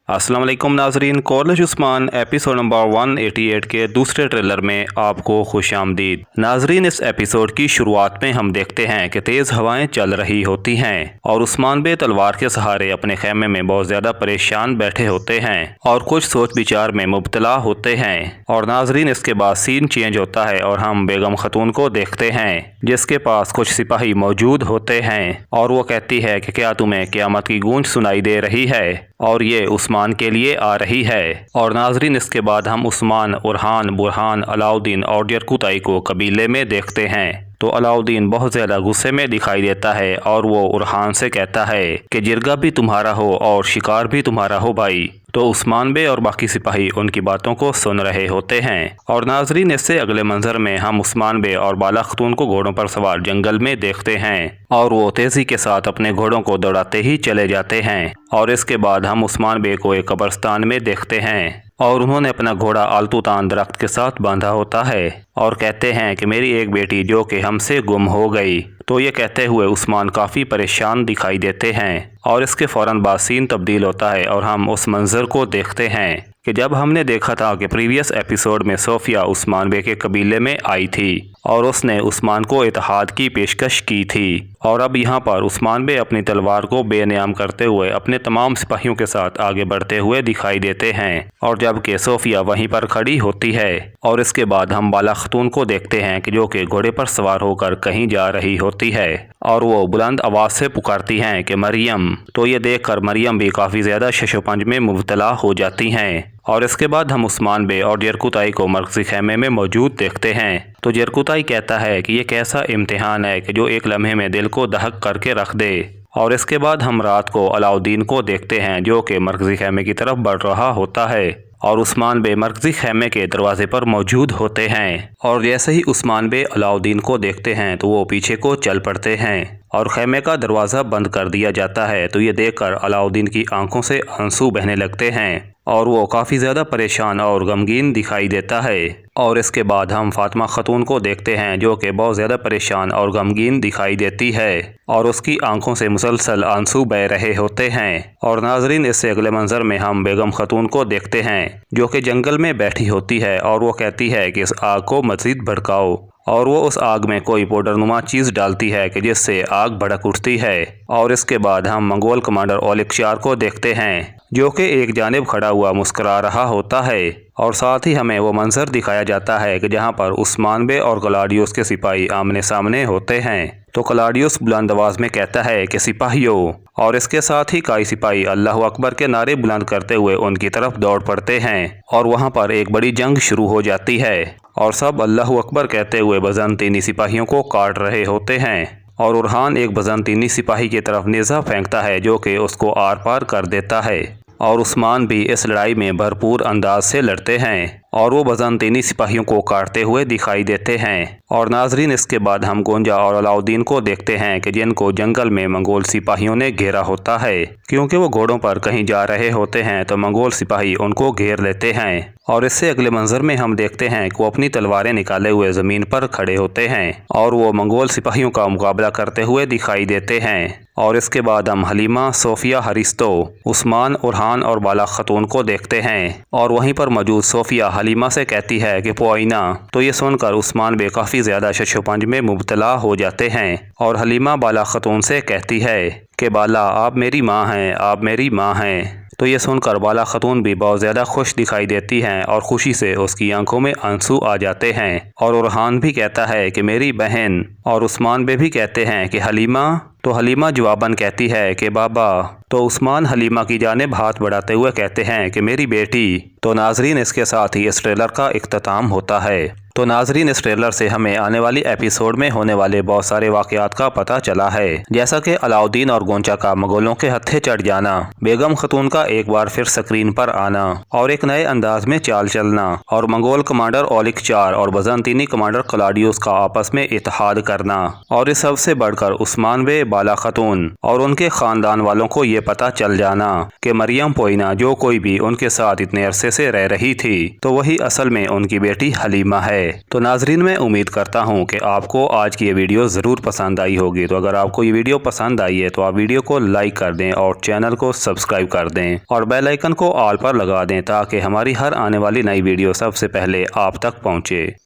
अस्सलाम वालेकुम नाजरीन, कॉलेज उस्मान एपिसोड नंबर 188 के दूसरे ट्रेलर में आपको खुशामदीद। नाजरीन, इस एपिसोड की शुरुआत में हम देखते हैं कि तेज़ हवाएं चल रही होती हैं और उस्मान बे तलवार के सहारे अपने खेमे में बहुत ज़्यादा परेशान बैठे होते हैं और कुछ सोच विचार में मुब्तला होते हैं। और नाजरीन, इसके बाद सीन चेंज होता है और हम बेगम खतून को देखते हैं जिसके पास कुछ सिपाही मौजूद होते हैं और वो कहती है कि क्या तुम्हें क़यामत की गूंज सुनाई दे रही है, और ये उस्मान के लिए आ रही है। और नाजरीन, इसके बाद हम उस्मान, उरहान, बुरहान, अलाउद्दीन और जरकुताई को कबीले में देखते हैं। तो अलाउद्दीन बहुत ज़्यादा गुस्से में दिखाई देता है और वो उरहान से कहता है कि जिरगा भी तुम्हारा हो और शिकार भी तुम्हारा हो भाई। तो उस्मान बे और बाकी सिपाही उनकी बातों को सुन रहे होते हैं। और नाजरीन, इससे अगले मंजर में हम उस्मान बे और बाला खतून को घोड़ों पर सवार जंगल में देखते हैं और वो तेज़ी के साथ अपने घोड़ों को दौड़ाते ही चले जाते हैं। और इसके बाद हम उस्मान बे को एक कब्रिस्तान में देखते हैं और उन्होंने अपना घोड़ा आलतूतान दरख्त के साथ बांधा होता है और कहते हैं कि मेरी एक बेटी जो कि हमसे गुम हो गई। तो ये कहते हुए उस्मान काफ़ी परेशान दिखाई देते हैं और इसके फ़ौरन बाद सीन तब्दील होता है और हम उस मंज़र को देखते हैं कि जब हमने देखा था कि प्रीवियस एपिसोड में सोफिया उस्मान बे के कबीले में आई थी और उसने उस्मान को इत्तेहाद की पेशकश की थी। और अब यहाँ पर उस्मान बे अपनी तलवार को बेनियाम करते हुए अपने तमाम सिपाहियों के साथ आगे बढ़ते हुए दिखाई देते हैं और जबकि सोफिया वहीं पर खड़ी होती है। और इसके बाद हम बाला खतून को देखते हैं कि जो कि घोड़े पर सवार होकर कहीं जा रही होती है और वो बुलंद आवाज़ से पुकारती हैं कि मरियम। तो ये देखकर मरियम भी काफ़ी ज़्यादा शशोपंज में मुब्तला हो जाती हैं। और इसके बाद हम उस्मान बे और जरकुताई को मरकज़ी खेमे में मौजूद देखते हैं। तो जरकुताई कहता है कि ये कैसा इम्तिहान है कि जो एक लम्हे में दिल को दहक करके रख दे। और इसके बाद हम रात को अलाउद्दीन को देखते हैं जो कि मरकज़ी खेमे की तरफ बढ़ रहा होता है और उस्मान बे मरकज़ी खेमे के दरवाजे पर मौजूद होते हैं। और जैसे ही उस्मान बे अलाउद्दीन को देखते हैं तो वो पीछे को चल पड़ते हैं और खेमे का दरवाज़ा बंद कर दिया जाता है। तो ये देखकर अलाउद्दीन की आंखों से आंसू बहने लगते हैं और वो काफ़ी ज़्यादा परेशान और गमगीन दिखाई देता है। और इसके बाद हम फातिमा खतून को देखते हैं जो कि बहुत ज़्यादा परेशान और गमगीन दिखाई देती है और उसकी आंखों से मुसलसल आंसू बह रहे होते हैं। और नाजरीन, इससे अगले मंजर में हम बेगम खतून को देखते हैं जो कि जंगल में बैठी होती है और वो कहती है कि इस आग को मज़ीद भड़काओ। और वो उस आग में कोई पाउडरनुमा चीज़ डालती है कि जिससे आग भड़क उठती है। और इसके बाद हम मंगोल कमांडर ओलिक चार को देखते हैं जो कि एक जानिब खड़ा हुआ मुस्करा रहा होता है और साथ ही हमें वो मंजर दिखाया जाता है कि जहाँ पर उस्मान बे और क्लाडियोस के सिपाही आमने सामने होते हैं। तो क्लाडियोस बुलंद आवाज़ में कहता है कि सिपाहियों, और इसके साथ ही कई सिपाही अल्लाह अकबर के नारे बुलंद करते हुए उनकी तरफ दौड़ पड़ते हैं और वहाँ पर एक बड़ी जंग शुरू हो जाती है और सब अल्लाह अकबर कहते हुए बज़ंतीनी सिपाहियों को काट रहे होते हैं। और उरहान एक बज़ंतीनी सिपाही की तरफ नेज़ा फेंकता है जो कि उसको आर पार कर देता है और उस्मान भी इस लड़ाई में भरपूर अंदाज से लड़ते हैं और वो बज़ंतीनी सिपाहियों को काटते हुए दिखाई देते हैं। और नाजरीन, इसके बाद हम गोंजा और अलाउद्दीन को देखते हैं कि जिनको जंगल में मंगोल सिपाहियों ने घेरा होता है क्योंकि वो घोड़ों पर कहीं जा रहे होते हैं तो मंगोल सिपाही उनको घेर लेते हैं। और इससे अगले मंजर में हम देखते हैं कि वो अपनी तलवारें निकाले हुए ज़मीन पर खड़े होते हैं और वो मंगोल सिपाहियों का मुकाबला करते हुए दिखाई देते हैं। और इसके बाद हम हलीमा, सोफिया, हरिस्तो, उस्मान, उरहान और बाला खतून को देखते हैं और वहीं पर मौजूद सोफिया हलीमा से कहती है कि पोइना। तो ये सुनकर उस्मान बे काफ़ी ज़्यादा शशोपंज में मुब्तला हो जाते हैं और हलीमा बाला खतून से कहती है कि बाला, आप मेरी माँ हैं, आप मेरी माँ हैं। तो ये सुनकर बाला खतून भी बहुत ज़्यादा खुश दिखाई देती हैं और खुशी से उसकी आंखों में आंसू आ जाते हैं। और उरहान भी कहता है कि मेरी बहन, और उस्मान बे भी कहते हैं कि हलीमा। तो हलीमा जवाबन कहती है कि बाबा। तो उस्मान हलीमा की जानिब हाथ बढ़ाते हुए कहते हैं कि मेरी बेटी। तो नाजरीन, इसके साथ ही इस ट्रेलर का इख्तिताम होता है। तो नाजरीन, इस ट्रेलर से हमें आने वाली एपिसोड में होने वाले बहुत सारे वाक़यात का पता चला है, जैसा कि अलाउद्दीन और गोंचा का मुगलों के हत्थे चढ़ जाना, बेगम खतून का एक बार फिर स्क्रीन पर आना और एक नए अंदाज में चाल चलना, और मंगोल कमांडर ओलिक चार और बज़ंतीनी कमांडर क्लाडियोस का आपस में इत्तेहाद करना, और इस सबसे बढ़कर उस्मान बे, बाला खतून और उनके ख़ानदान वालों को ये पता चल जाना कि मरियम पोइना जो कोई भी उनके साथ इतने अरसे से रह रही थी तो वही असल में उनकी बेटी हलीमा है। ہے۔ تو ناظرین میں امید کرتا ہوں کہ آپ کو آج کی یہ ویڈیو ضرور پسند آئی ہوگی۔ تو اگر آپ کو یہ ویڈیو پسند آئی ہے تو آپ ویڈیو کو لائک کر دیں اور چینل کو سبسکرائب کر دیں اور بیل آئیکن کو آل پر لگا دیں تاکہ ہماری ہر آنے والی نئی ویڈیو سب سے پہلے آپ تک پہنچے۔